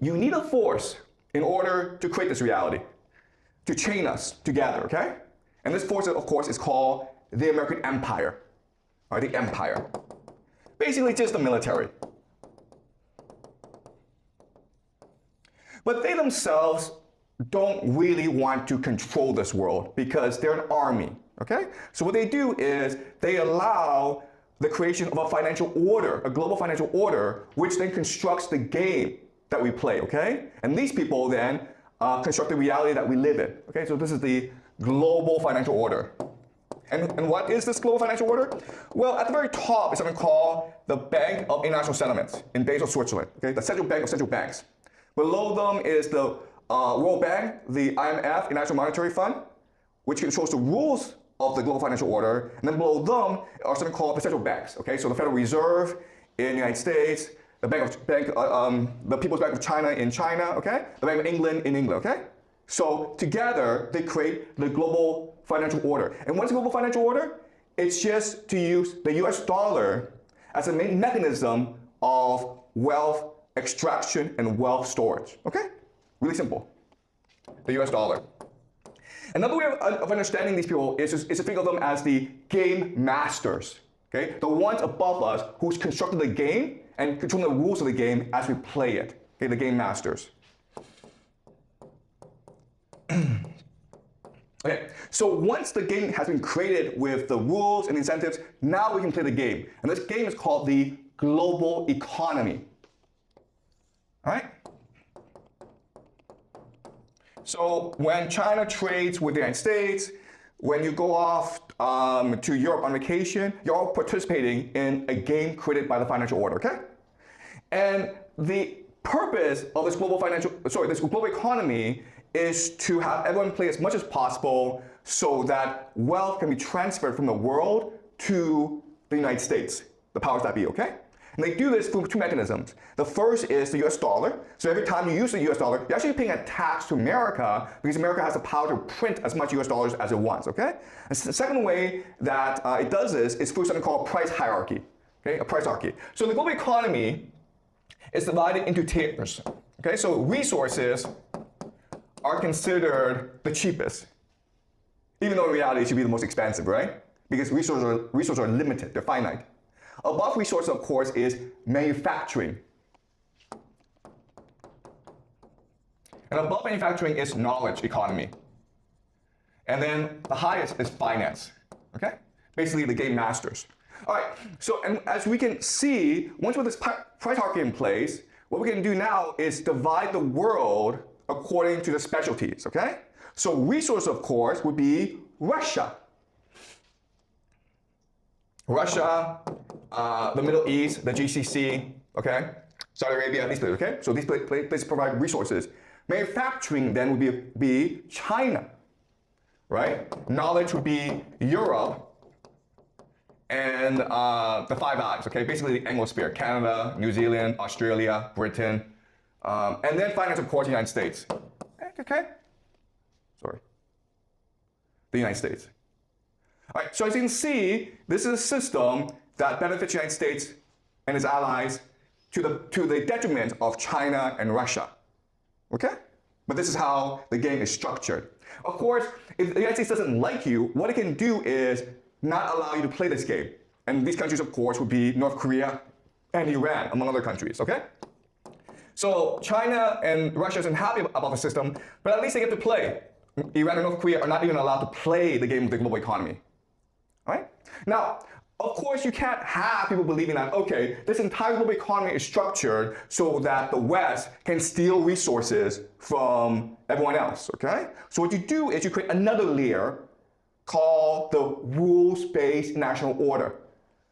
you need a force in order to create this reality, to chain us together, okay? And this force, of course, is called the American Empire, or the Empire. Basically, just the military. But they themselves don't really want to control this world because they're an army, okay? So what they do is they allow the creation of a financial order, a global financial order, which then constructs the game that we play, okay? And these people then construct the reality that we live in, okay? So this is the global financial order. And what is this global financial order? Well, at the very top is something called the Bank of International Settlements in Basel, Switzerland, okay? The central bank of central banks. Below them is the World Bank, the IMF, International Monetary Fund, which controls the rules of the global financial order. And then below them are something called the central banks, okay? So the Federal Reserve in the United States, the the People's Bank of China in China, okay? The Bank of England in England, okay? So together, they create the global financial order. And what's the global financial order? It's just to use the US dollar as a main mechanism of wealth extraction and wealth storage, okay? Really simple, the US dollar. Another way of understanding these people is to think of them as the game masters, okay? The ones above us who's constructed the game and controlling the rules of the game as we play it, okay? The game masters. Okay, so once the game has been created with the rules and incentives, now we can play the game. And this game is called the global economy. All right? So when China trades with the United States, when you go off to Europe on vacation, you're all participating in a game created by the financial order, okay? And the purpose of this this global economy is to have everyone play as much as possible so that wealth can be transferred from the world to the United States, the powers that be, okay? And they do this through two mechanisms. The first is the US dollar. So every time you use the US dollar, you're actually paying a tax to America because America has the power to print as much US dollars as it wants, okay? And the second way that it does this is through something called price hierarchy, okay? A price hierarchy. So the global economy is divided into tiers, okay? So resources are considered the cheapest, even though in reality it should be the most expensive, right? Because resources are limited, they're finite. Above resources, of course, is manufacturing. And above manufacturing is knowledge economy. And then the highest is finance, okay? Basically the game masters. All right, so and as we can see, once with this price hierarchy in place, what we can do now is divide the world according to the specialties, okay? So resource, of course, would be Russia. Russia, the Middle East, the GCC, okay? Saudi Arabia, these places, okay? So these places provide resources. Manufacturing then would be China, right? Knowledge would be Europe and the Five Eyes, okay? Basically the Anglosphere, Canada, New Zealand, Australia, Britain, and then finance, of course, the United States. Okay? Sorry. The United States. All right, so as you can see, this is a system that benefits the United States and its allies to the detriment of China and Russia. Okay? But this is how the game is structured. Of course, if the United States doesn't like you, what it can do is not allow you to play this game. And these countries, of course, would be North Korea and Iran, among other countries, okay? So China and Russia isn't happy about the system, but at least they get to play. Iran and North Korea are not even allowed to play the game of the global economy. All right? Now, of course, you can't have people believing that, okay, this entire global economy is structured so that the West can steal resources from everyone else, okay? So what you do is you create another layer called the rules-based international order,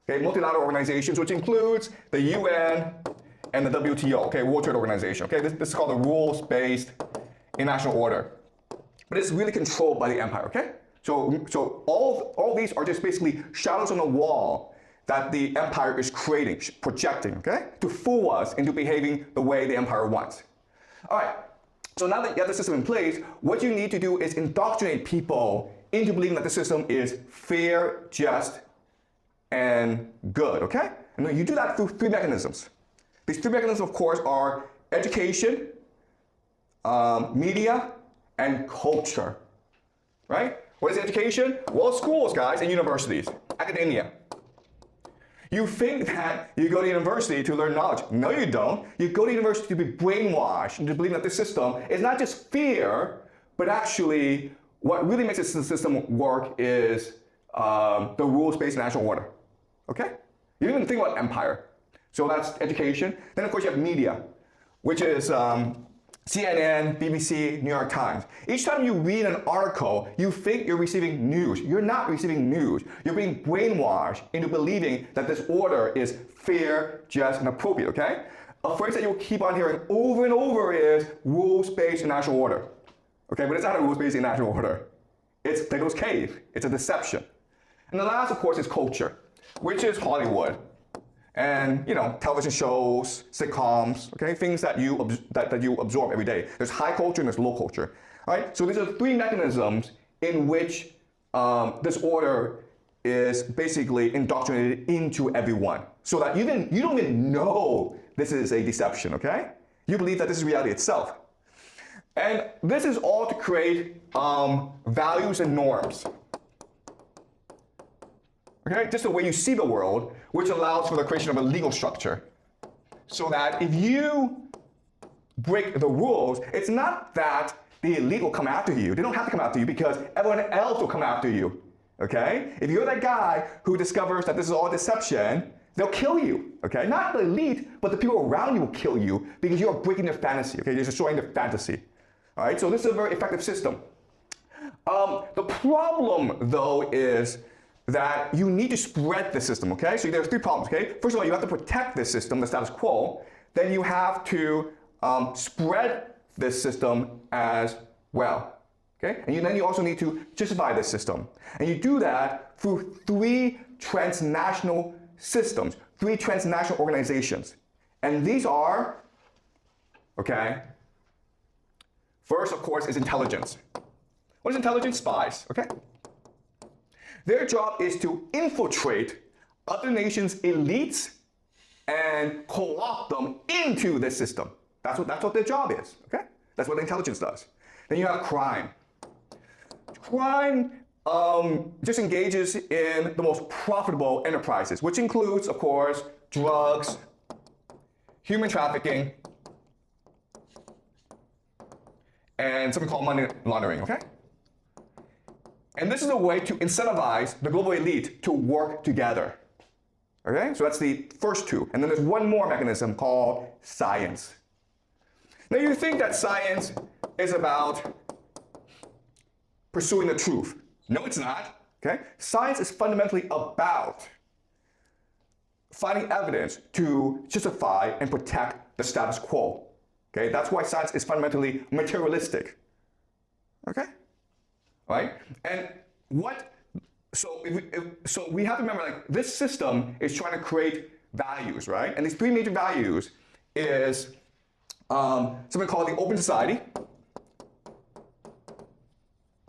okay? Multilateral organizations, which includes the UN and the WTO, okay? World Trade Organization, okay? This is called the rules-based international order. But it's really controlled by the empire, okay? So all these are just basically shadows on the wall that the empire is creating, projecting, okay? To fool us into behaving the way the empire wants. All right, so now that you have the system in place, what you need to do is indoctrinate people into believing that the system is fair, just, and good, okay? And you do that through three mechanisms. These three mechanisms, of course, are education, media, and culture, right? What is education? Well, schools, guys, and universities, academia. You think that you go to university to learn knowledge. No, you don't. You go to university to be brainwashed and to believe that the system is not just fear, but actually what really makes the system work is the rules-based national order, okay? You don't even think about empire. So that's education. Then, of course, you have media, which is CNN, BBC, New York Times. Each time you read an article, you think you're receiving news. You're not receiving news. You're being brainwashed into believing that this order is fair, just, and appropriate, okay? A phrase that you'll keep on hearing over and over is rules-based national order. Okay, but it's not a rules-based national order. It's Plato's cave. It's a deception. And the last, of course, is culture, which is Hollywood. And, you know, television shows, sitcoms, okay, things that you absorb every day. There's high culture and there's low culture, right? So these are three mechanisms in which this order is basically indoctrinated into everyone, so that you don't even know this is a deception, okay? You believe that this is reality itself. And this is all to create values and norms. Okay, just the way you see the world, which allows for the creation of a legal structure. So that if you break the rules, it's not that the elite will come after you. They don't have to come after you because everyone else will come after you. Okay? If you're that guy who discovers that this is all deception, they'll kill you. Okay? Not the elite, but the people around you will kill you because you're breaking their fantasy. Okay? You're destroying their fantasy. All right? So this is a very effective system. The problem, though, is that you need to spread the system, okay? So there's three problems, okay? First of all, you have to protect this system, the status quo. Then you have to spread this system as well, okay? And then you also need to justify this system. And you do that through three transnational systems, three transnational organizations. And these are, okay? First, of course, is intelligence. What is intelligence? Spies, okay? Their job is to infiltrate other nations' elites and co-opt them into the system. That's what their job is, okay? That's what intelligence does. Then you have crime. Crime just engages in the most profitable enterprises, which includes, of course, drugs, human trafficking, and something called money laundering, okay? And this is a way to incentivize the global elite to work together. Okay, so that's the first two. And then there's one more mechanism called science. Now you think that science is about pursuing the truth. No, it's not. Okay, science is fundamentally about finding evidence to justify and protect the status quo. Okay, that's why science is fundamentally materialistic. Okay. Right? And so we have to remember, like, this system is trying to create values, right? And these three major values is something called the open society.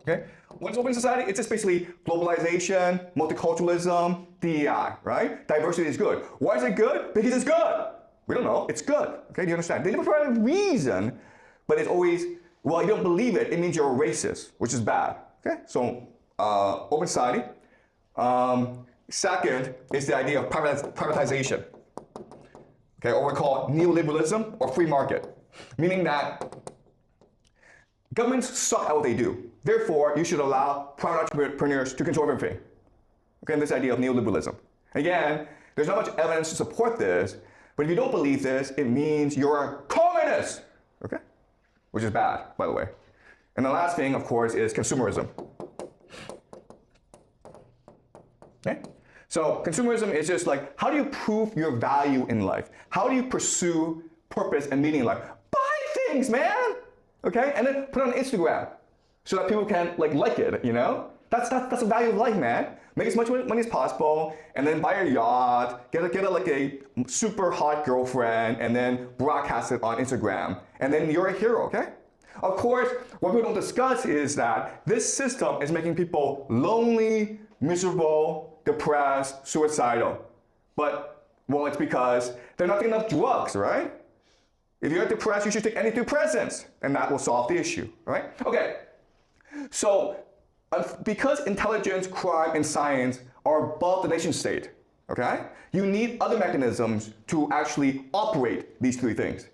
Okay? What's open society? It's just basically globalization, multiculturalism, DEI, right? Diversity is good. Why is it good? Because it's good. We don't know. It's good. Okay? Do you understand? They never provide a reason, but it's always, well, you don't believe it, it means you're a racist, which is bad. Okay, so open society. Second is the idea of privatization. Okay, or what we call neoliberalism or free market, meaning that governments suck at what they do. Therefore, you should allow private entrepreneurs to control everything. Okay, and this idea of neoliberalism. Again, there's not much evidence to support this, but if you don't believe this, it means you're a communist. Okay, which is bad, by the way. And the last thing, of course, is consumerism. Okay? So consumerism is just like, how do you prove your value in life? How do you pursue purpose and meaning in life? Buy things, man! Okay? And then put it on Instagram so that people can like it, you know? That's the value of life, man. Make as much money as possible, and then buy a yacht, get a super hot girlfriend, and then broadcast it on Instagram. And then you're a hero, okay? Of course, what people don't discuss is that this system is making people lonely, miserable, depressed, suicidal. But, well, it's because they're not getting enough drugs, right? If you're depressed, you should take antidepressants, and that will solve the issue, all right? Okay, so because intelligence, crime, and science are above the nation state, okay, you need other mechanisms to actually operate these three things.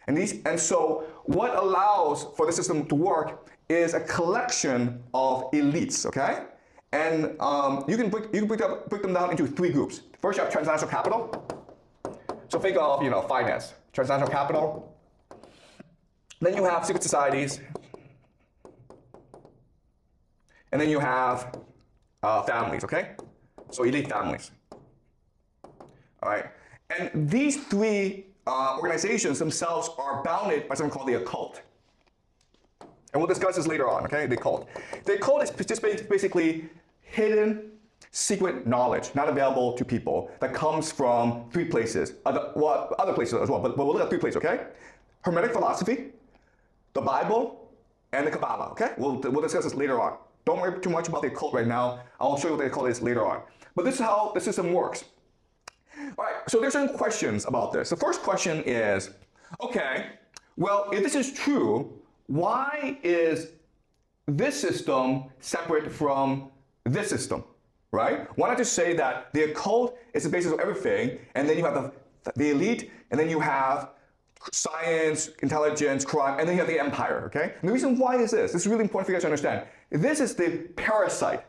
And so what allows for the system to work is a collection of elites, okay? And you can break them down into three groups. First, you have transnational capital. So think of, finance, transnational capital. Then you have secret societies. And then you have families, okay? So elite families. All right. And these three organizations themselves are bounded by something called the occult. And we'll discuss this later on, okay? The occult. The occult is just basically hidden, secret knowledge, not available to people, that comes from three places. Other places as well, but we'll look at three places, okay? Hermetic philosophy, the Bible, and the Kabbalah, okay? We'll discuss this later on. Don't worry too much about the occult right now. I'll show you what the occult is later on. But this is how the system works. All right, so there's certain questions about this. The first question is, okay, well, if this is true, why is this system separate from this system, right? Why not just say that the occult is the basis of everything, and then you have the elite, and then you have science, intelligence, crime, and then you have the empire, okay? And the reason why is this is really important for you guys to understand. This is the parasite,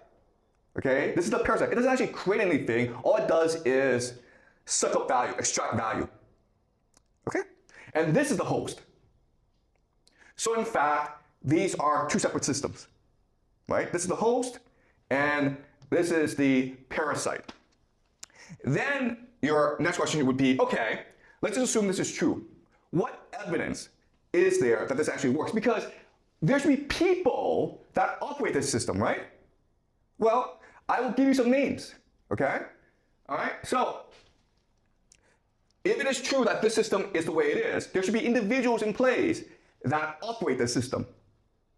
okay? This is the parasite. It doesn't actually create anything. All it does is suck up value, extract value, okay? And this is the host. So in fact, these are two separate systems, right? This is the host, and this is the parasite. Then your next question would be, okay, let's just assume this is true. What evidence is there that this actually works? Because there should be people that operate this system, right? Well, I will give you some names, okay? All right, so if it is true that this system is the way it is, there should be individuals in place that operate the system,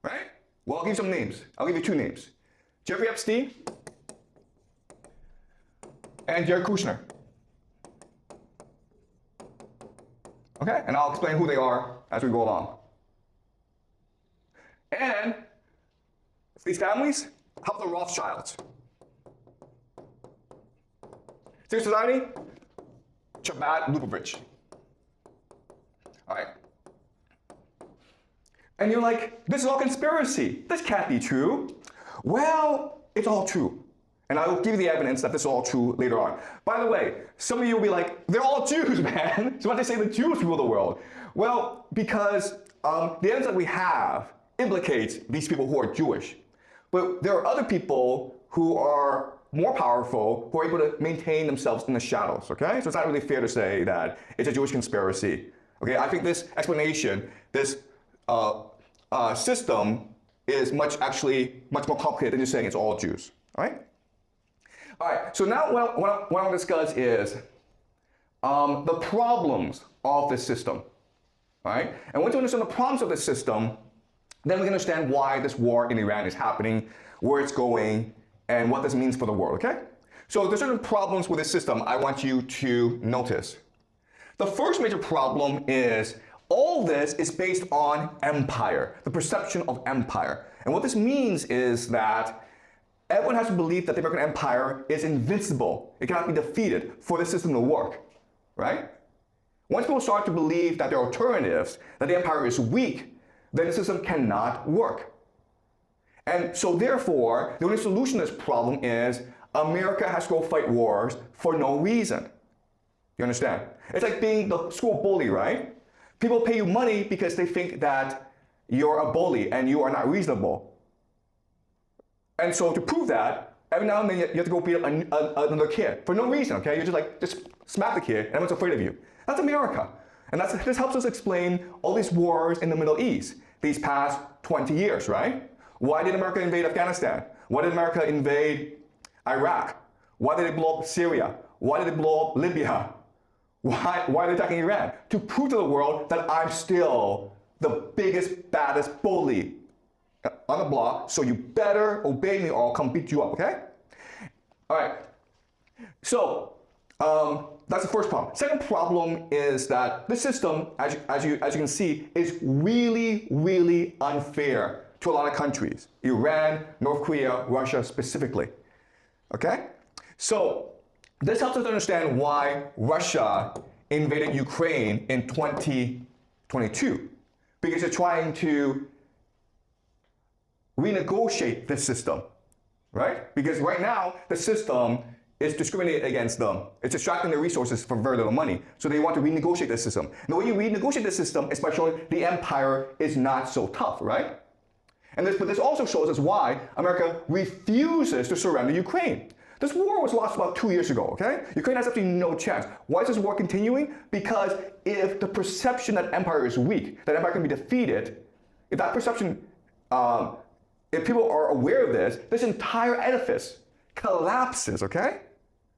right? Well, I'll give you some names. I'll give you two names. Jeffrey Epstein and Jared Kushner. Okay, and I'll explain who they are as we go along. And these families, how about the Rothschilds? Secret Society, Chabad Lubavitch. All right. And you're like, this is all conspiracy. This can't be true. Well, it's all true. And I will give you the evidence that this is all true later on. By the way, some of you will be like, they're all Jews, man. So why do they say the Jews rule the world? Well, because the evidence that we have implicates these people who are Jewish. But there are other people who are more powerful, who are able to maintain themselves in the shadows, okay? So it's not really fair to say that it's a Jewish conspiracy. Okay, I think this explanation, this system is much more complicated than just saying it's all Jews, all right? All right, so now what I want to discuss is the problems of this system, all right? And once you understand the problems of this system, then we can understand why this war in Iran is happening, where it's going, and what this means for the world, okay? So there's certain problems with this system I want you to notice. The first major problem is all this is based on empire, the perception of empire. And what this means is that everyone has to believe that the American empire is invincible. It cannot be defeated for the system to work, right? Once people start to believe that there are alternatives, that the empire is weak, then the system cannot work. And so therefore, the only solution to this problem is America has to go fight wars for no reason. You understand? It's like being the school bully, right? People pay you money because they think that you're a bully and you are not reasonable. And so to prove that, every now and then you have to go beat up another kid for no reason, okay? You're just smack the kid and everyone's afraid of you. That's America. And this helps us explain all these wars in the Middle East these past 20 years, right? Why did America invade Afghanistan? Why did America invade Iraq? Why did they blow up Syria? Why did they blow up Libya? Why are they attacking Iran? To prove to the world that I'm still the biggest, baddest bully on the block, so you better obey me or I'll come beat you up, okay? All right. So, That's the first problem. Second problem is that this system, as you can see, is really, really unfair to a lot of countries. Iran, North Korea, Russia specifically. Okay? So this helps us understand why Russia invaded Ukraine in 2022. Because they're trying to renegotiate this system, right? Because right now, the system is discriminating against them. It's extracting their resources for very little money. So they want to renegotiate the system. And the way you renegotiate the system is by showing the empire is not so tough, right? But this also shows us why America refuses to surrender Ukraine. This war was lost about 2 years ago, okay? Ukraine has absolutely no chance. Why is this war continuing? Because if the perception that empire is weak, that empire can be defeated, if that perception, if people are aware of this, this entire edifice collapses, okay?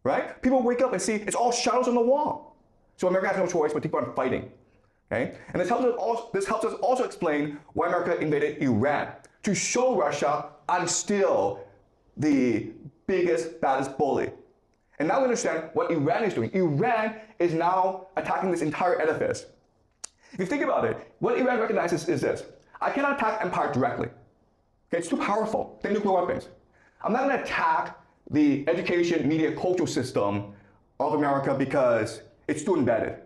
Right? People wake up and see it's all shadows on the wall. So America has no choice but to keep on fighting, okay? And this helps us also explain why America invaded Iran, to show Russia, I'm still the biggest, baddest bully. And now we understand what Iran is doing. Iran is now attacking this entire edifice. If you think about it, what Iran recognizes is this. I cannot attack empire directly. Okay, it's too powerful. They have nuclear weapons. I'm not going to attack the education, media, cultural system of America because it's too embedded.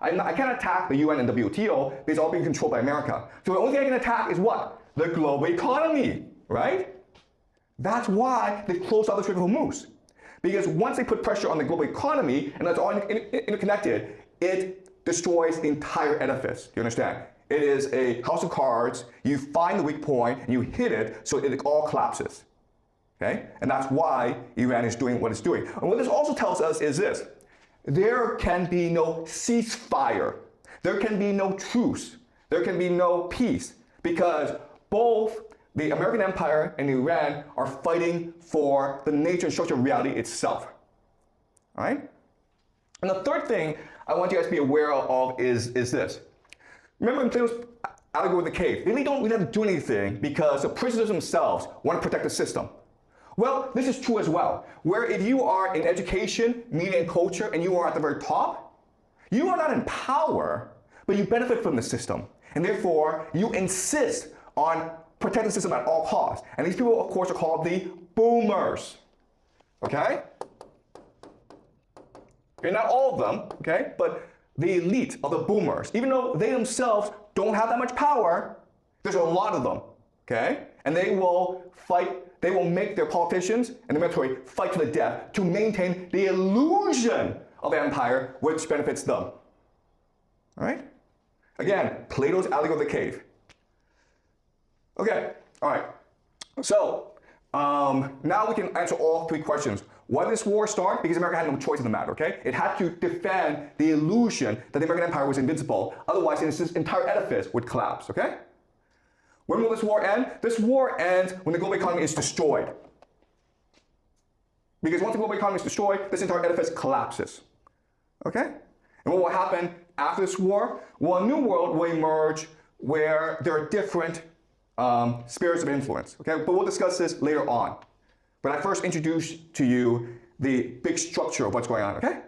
I can't attack the UN and WTO because it's all being controlled by America. So the only thing I can attack is what? The global economy, right? That's why they closed out the Strait of Hormuz. Because once they put pressure on the global economy, and that's all interconnected, it destroys the entire edifice. Do you understand? It is a house of cards. You find the weak point, and you hit it, so it all collapses. Okay? And that's why Iran is doing what it's doing. And what this also tells us is this. There can be no ceasefire. There can be no truce. There can be no peace. Because both the American empire and Iran are fighting for the nature and structure of reality itself. All right? And the third thing I want you guys to be aware of is this. Remember in Plato's allegory of the cave, they really don't have to do anything because the prisoners themselves want to protect the system. Well, this is true as well, where if you are in education, media, and culture, and you are at the very top, you are not in power, but you benefit from the system. And therefore, you insist on protecting the system at all costs. And these people, of course, are called the boomers. Okay? Okay, not all of them, okay? But the elite of the boomers, even though they themselves don't have that much power, there's a lot of them, okay? And they will fight, they will make their politicians and the military fight to the death to maintain the illusion of empire, which benefits them. All right? Again, Plato's allegory of the cave. Okay, all right. So, now we can answer all three questions. Why did this war start? Because America had no choice in the matter, okay? It had to defend the illusion that the American empire was invincible. Otherwise, this entire edifice would collapse, okay? When will this war end? This war ends when the global economy is destroyed. Because once the global economy is destroyed, this entire edifice collapses, okay? And what will happen after this war? Well, a new world will emerge where there are different spheres of influence, okay? But we'll discuss this later on. But I first introduce to you the big structure of what's going on, okay?